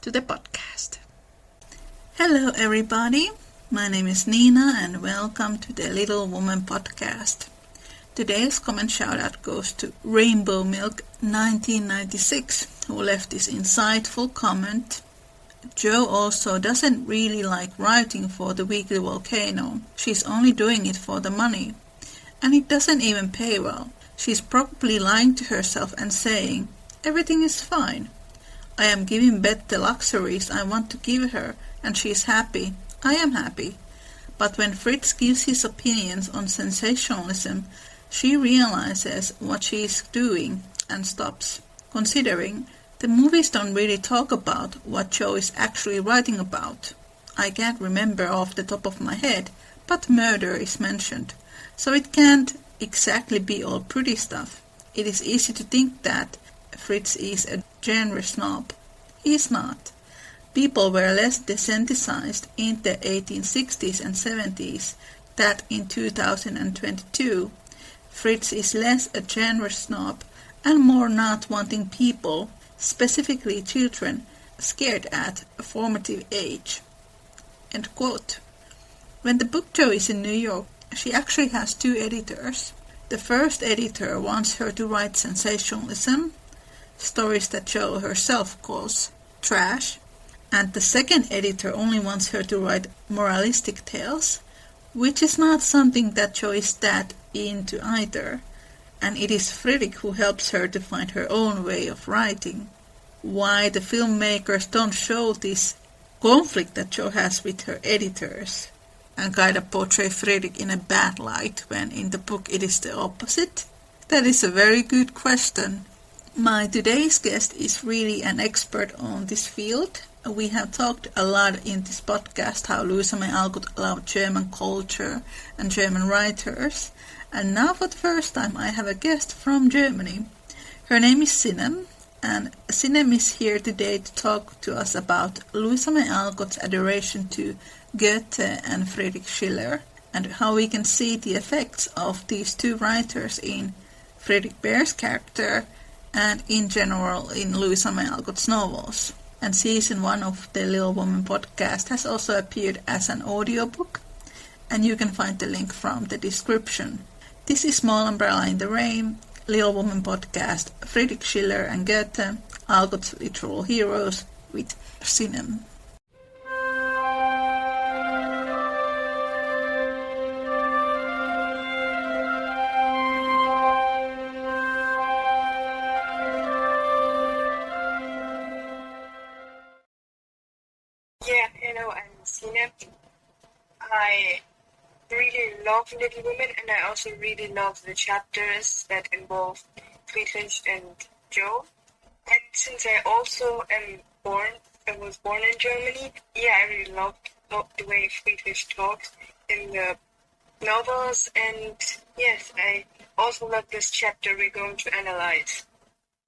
to the podcast. Hello everybody, my name is Niina and welcome to the Little Woman podcast. Today's comment shout-out goes to Rainbow Milk 1996, who left this insightful comment. Jo also doesn't really like writing for the Weekly Volcano. She's only doing it for the money. And it doesn't even pay well. She's probably lying to herself and saying, everything is fine. I am giving Beth the luxuries I want to give her, and she's happy. I am happy. But when Fritz gives his opinions on sensationalism, she realizes what she is doing and stops, considering the movies don't really talk about what Jo is actually writing about. I can't remember off the top of my head, but murder is mentioned, so it can't exactly be all pretty stuff. It is easy to think that Fritz is a genre snob. He is not. People were less desensitized in the 1860s and 70s that in 2022. Fritz is less a genre snob and more not wanting people, specifically children, scared at a formative age. End quote. When the book Jo is in New York, she actually has two editors. The first editor wants her to write sensationalism, stories that Jo herself calls trash, and the second editor only wants her to write moralistic tales, which is not something that Jo is that into either, and it is Fredrik who helps her to find her own way of writing. Why the filmmakers don't show this conflict that Jo has with her editors and kind of portray Fredrik in a bad light when in the book it is the opposite? That is a very good question. My today's guest is really an expert on this field. We have talked a lot in this podcast how Louisa May Alcott loved German culture and German writers. And now for the first time I have a guest from Germany. Her name is Sinem, and Sinem is here today to talk to us about Louisa May Alcott's adoration to Goethe and Friedrich Schiller, and how we can see the effects of these two writers in Fredrik Baer's character and in general in Louisa May Alcott's novels. And season 1 of the Little Woman podcast has also appeared as an audiobook, and you can find the link from the description. This is Small Umbrella in the Rain, Little Woman podcast, Friedrich Schiller and Goethe, Alcott's literal heroes, with Sinem. Hello, I'm Sinem. I really love Little Women, and I also really love the chapters that involve Friedrich and Jo. And since I also was born in Germany, I really loved the way Friedrich talks in the novels, and yes, I also love this chapter we're going to analyze.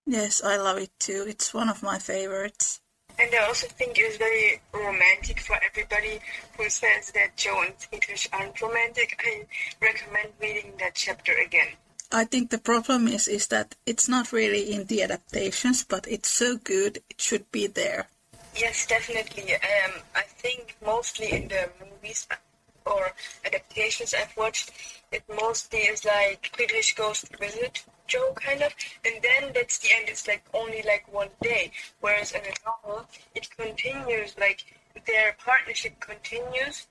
Yes, I love it too. It's one of my favorites. And I also think it was very romantic for everybody who says that Jo and Friedrich aren't romantic. I recommend reading that chapter again. I think the problem is that it's not really in the adaptations, but it's so good, it should be there. Yes, definitely. I think mostly in the movies or adaptations I've watched, it mostly is like Friedrich goes to visit Jo, kind of, and then that's the end. It's like only like one day, whereas in a novel it continues, like their partnership continues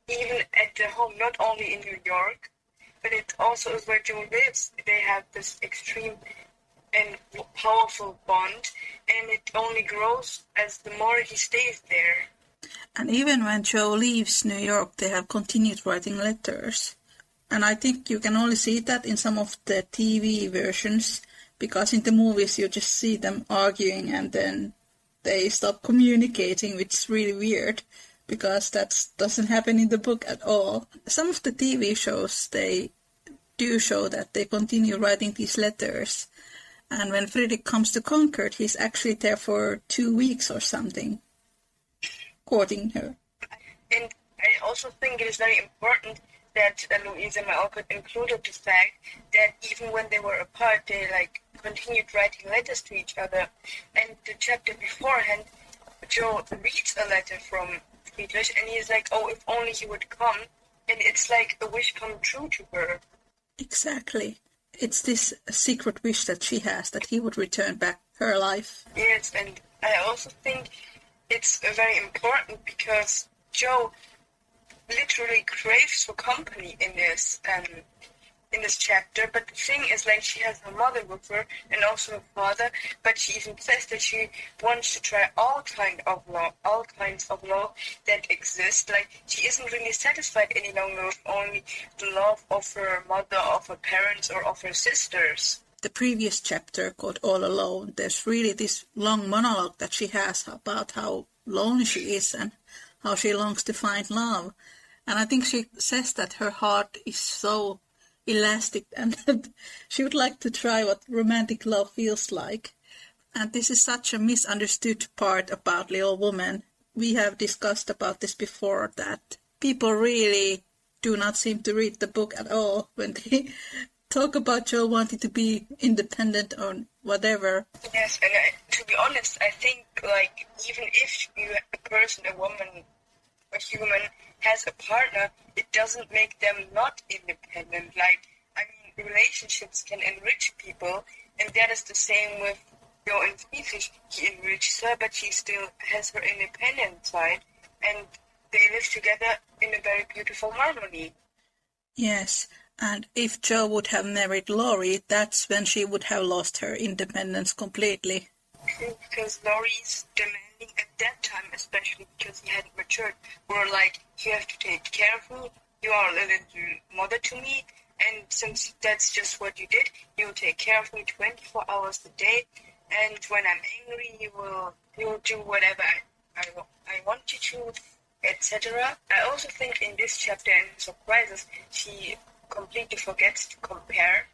even at the home, not only in New York, but it also is where Jo lives. They have this extreme and powerful bond, and it only grows as the more he stays there. And even when Jo leaves New York, they have continued writing letters. And I think you can only see that in some of the TV versions, because in the movies you just see them arguing and then they stop communicating, which is really weird, because that doesn't happen in the book at all. Some of the TV shows, they do show that they continue writing these letters. And when Friedrich comes to Concord, he's actually there for 2 weeks or something, courting her. And I also think it is very important that Louisa May Alcott included the fact that even when they were apart, they continued writing letters to each other. And the chapter beforehand Joe reads a letter from Friedrich and he's like, oh, if only he would come. And it's like a wish come true to her. Exactly. It's this secret wish that she has, that he would return back her life. Yes, and I also think it's very important because Joe literally craves for company in this chapter, but the thing is, like, she has her mother with her and also her father, but she even says that she wants to try all kinds of love that exist. Like, she isn't really satisfied any longer with only the love of her mother, of her parents, or of her sisters. The previous chapter, called All Alone, there's really this long monologue that she has about how lonely she is and how she longs to find love. And I think she says that her heart is so elastic and that she would like to try what romantic love feels like. And this is such a misunderstood part about Little Woman. We have discussed about this before, that people really do not seem to read the book at all when they talk about Joe wanting to be independent or whatever. Yes, and to be honest, I think, like, even if a person, a woman, a human has a partner, it doesn't make them not independent. Like, I mean, relationships can enrich people, and that is the same with Joe and Friedrich. He enriches her, but she still has her independent side, and they live together in a very beautiful harmony. Yes, and if Joe would have married Laurie, that's when she would have lost her independence completely. Because Laurie's demanding at that time, especially because he hadn't matured, were like, you have to take care of me, you are a little mother to me, and since that's just what you did, you will take care of me 24 hours a day, and when I'm angry, you will do whatever I want you to, etc. I also think in this chapter, in Surprises, she completely forgets to compare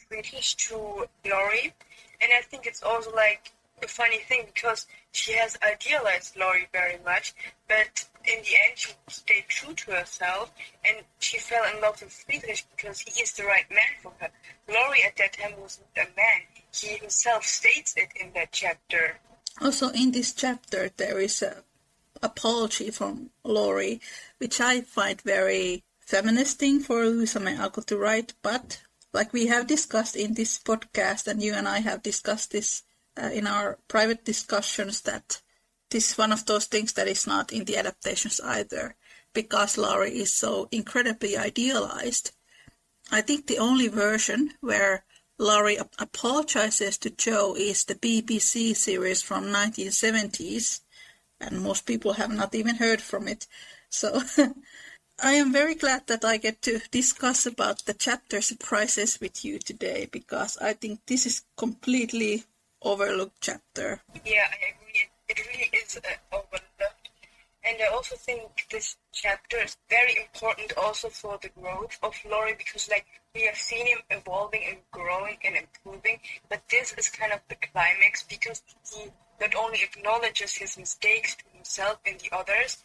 Friedrich to Laurie. And I think it's also like a funny thing because she has idealized Laurie very much, but in the end she stayed true to herself and she fell in love with Friedrich because he is the right man for her. Laurie at that time wasn't a man. He himself states it in that chapter. Also in this chapter there is a apology from Laurie, which I find very feminist thing for Louisa May Alcott to write, but like we have discussed in this podcast, and you and I have discussed this in our private discussions, that this is one of those things that is not in the adaptations either, because Laurie is so incredibly idealized. I think the only version where Laurie apologizes to Joe is the BBC series from 1970s, and most people have not even heard from it. So I am very glad that I get to discuss about the chapter Surprises with you today, because I think this is completely overlooked chapter. Yeah, I agree. It really is overlooked. And I also think this chapter is very important also for the growth of Laurie, because like we have seen him evolving and growing and improving, but this is kind of the climax because he not only acknowledges his mistakes to himself and the others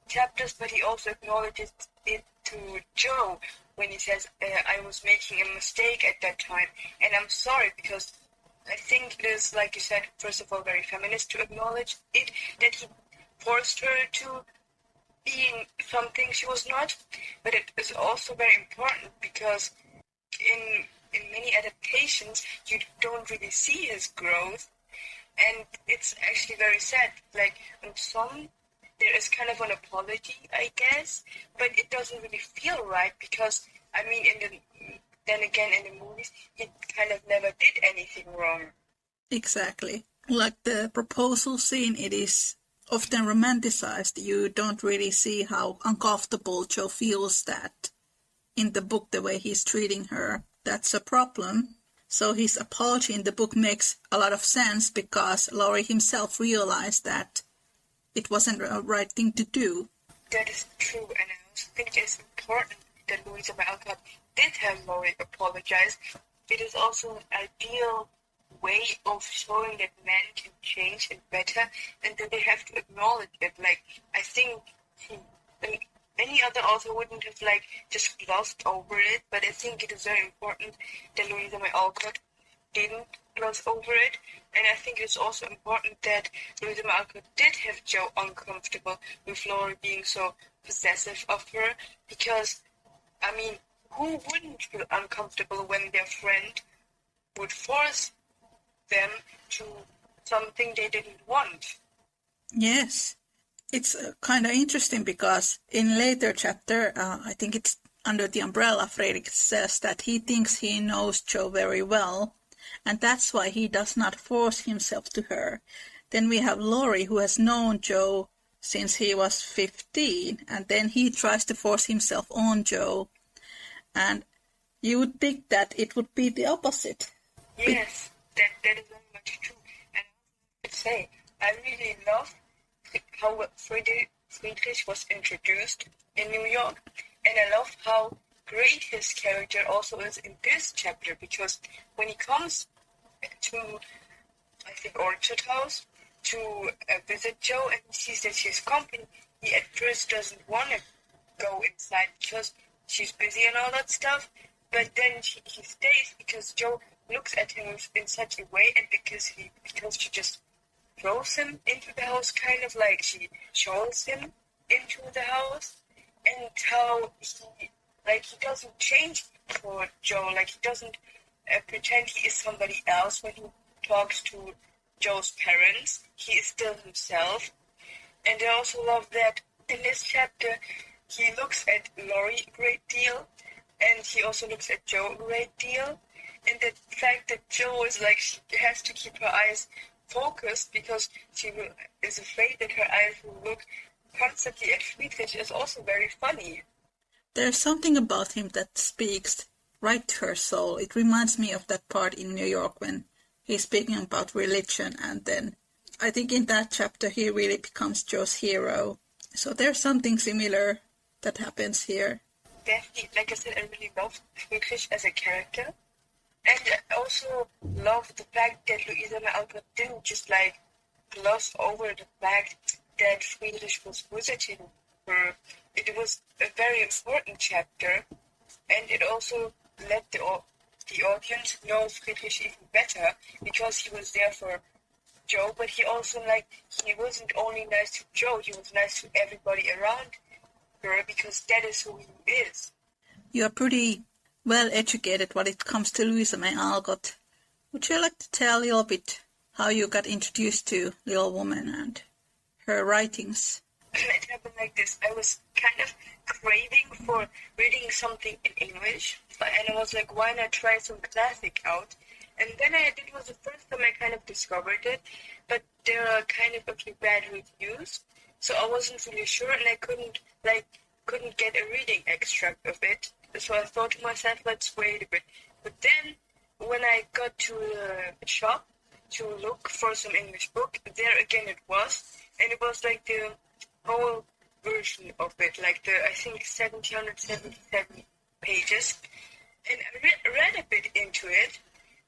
chapters, but he also acknowledges it to Joe when he says, I was making a mistake at that time and I'm sorry, because I think it is, like you said, first of all, very feminist to acknowledge it, that he forced her to being something she was not, but it is also very important because in many adaptations you don't really see his growth, and it's actually very sad. Like in some there is kind of an apology, I guess, but it doesn't really feel right because I mean then again in the movies he kind of never did anything wrong. Exactly. Like the proposal scene, it is often romanticized. You don't really see how uncomfortable Joe feels that in the book, the way he's treating her. That's a problem. So his apology in the book makes a lot of sense because Laurie himself realized that it wasn't the right thing to do. That is true, and I also think it's important that Louisa May Alcott did have Laurie apologize. It is also an ideal way of showing that men can change and better, and that they have to acknowledge it. Like, I think any other author wouldn't have just glossed over it, but I think it is very important that Louisa May Alcott didn't gloss over it. And I think it's also important that Louisa May Alcott did have Joe uncomfortable with Laurie being so possessive of her, because, I mean, who wouldn't feel uncomfortable when their friend would force them to something they didn't want? Yes, it's kind of interesting because in later chapter, I think it's under the umbrella, Fredrik says that he thinks he knows Joe very well, and that's why he does not force himself to her. Then we have Laurie, who has known Joe since he was 15, and then he tries to force himself on Joe, and you would think that it would be the opposite. Yes, that is very much true. And I would say, I really love how Friedrich was introduced in New York, and I love how great his character also is in this chapter, because when he comes to, I think, Orchard House to visit Joe and he sees that she's company, he at first doesn't want to go inside because she's busy and all that stuff, but then he stays because Joe looks at him in such a way, and because she just throws him into the house, kind of like she shows him into the house, and how he doesn't change for Joe, like he doesn't pretend he is somebody else when he talks to Joe's parents. He is still himself. And I also love that in this chapter he looks at Laurie a great deal, and he also looks at Joe a great deal, and the fact that Joe is like, she has to keep her eyes focused because she is afraid that her eyes will look constantly at Friedrich is also very funny. There's something about him that speaks right to her soul. It reminds me of that part in New York when he's speaking about religion, and then I think in that chapter he really becomes Joe's hero. So there's something similar that happens here. Definitely, like I said, I really love Friedrich as a character. And I also love the fact that Louisa May Alcott didn't just like gloss over the fact that Friedrich was visiting her. It was a very important chapter, and it also let the audience know Friedrich even better, because he was there for Joe, but he also, like, he wasn't only nice to Joe, he was nice to everybody around her, because that is who he is. You are pretty well educated when it comes to Louisa May Alcott. Would you like to tell a little bit how you got introduced to Little Woman and her writings? It happened like this. I was kind of craving for reading something in English, and I was like, why not try some classic out? And then it was the first time I kind of discovered it, but there are kind of a few bad reviews, so I wasn't really sure, and I couldn't get a reading extract of it. So I thought to myself, let's wait a bit. But then, when I got to the shop to look for some English book, there again it was, and it was like the whole version of it, like the, I think, 777 pages. And I read a bit into it,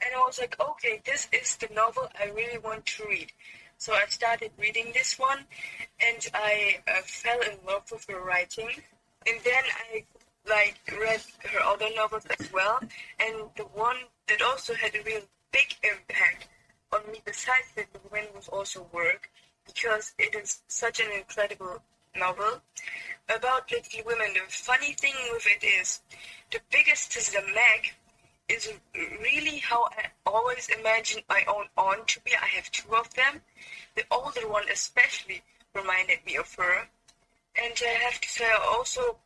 and I was like, okay, this is the novel I really want to read. So I started reading this one, and I fell in love with her writing. And then I read her other novels as well, and the one that also had a real big impact on me besides that the women was also work, because it is such an incredible novel about Little Women. The funny thing with it is, the biggest is the Meg, is really how I always imagined my own aunt to be. I have two of them. The older one especially reminded me of her. And I have to say, I also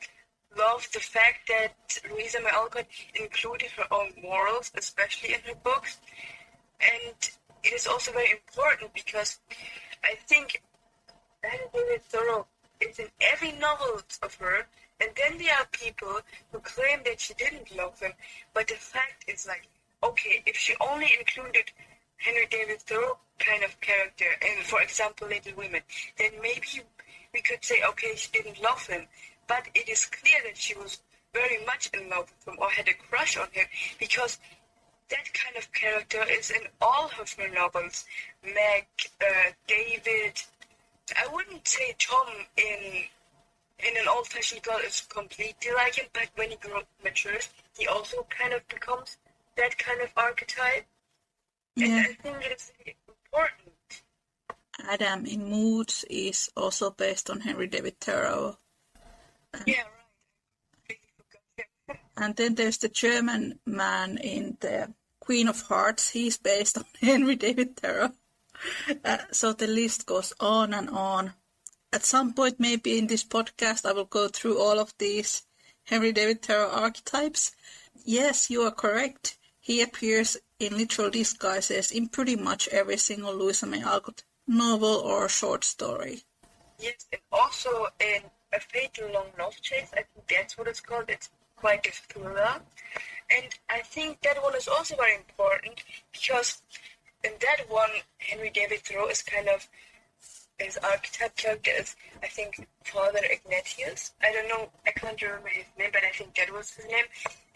love the fact that Louisa May Alcott included her own morals, especially in her books. And it is also very important because I think David Thoreau is in every novel of her, and then there are people who claim that she didn't love him, but the fact is like, okay, if she only included Henry David Thoreau kind of character, and for example Little Women, then maybe we could say, okay, she didn't love him, but it is clear that she was very much in love with him or had a crush on him, because that kind of character is in all of her novels. Meg, David, I wouldn't say Tom in an old-fashioned girl is completely like him, but when he matures, he also kind of becomes that kind of archetype. And Yeah. I think it's really important. Adam in Moods is also based on Henry David Thoreau. Yeah, right. I completely forgot him. And then there's the German man in the Queen of Hearts. He's based on Henry David Thoreau. So the list goes on and on. At some point, maybe in this podcast, I will go through all of these Henry David Thoreau archetypes. Yes, you are correct. He appears in literal disguises in pretty much every single Louisa May Alcott novel or short story. Yes, and also in A Fatal Long Love Chase, I think that's what it's called. It's quite a thriller. And I think that one is also very important because in that one, Henry David Thoreau is kind of his archetype character is, I think, Father Ignatius. I don't know, I can't remember his name, but I think that was his name.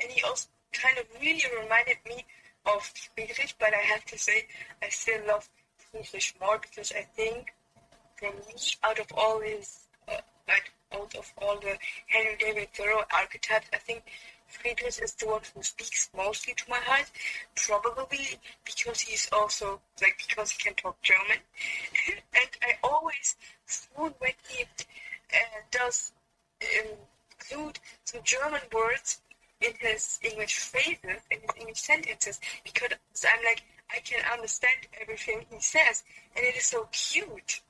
And he also kind of really reminded me of Friedrich, but I have to say, I still love Friedrich more because I think, for me, out of all the Henry David Thoreau archetypes, I think Friedrich is the one who speaks mostly to my heart, probably because he's also, because he can talk German. And I always swoon when he does include some German words in his English phrases, in his English sentences, because I'm like, I can understand everything he says, and it is so cute.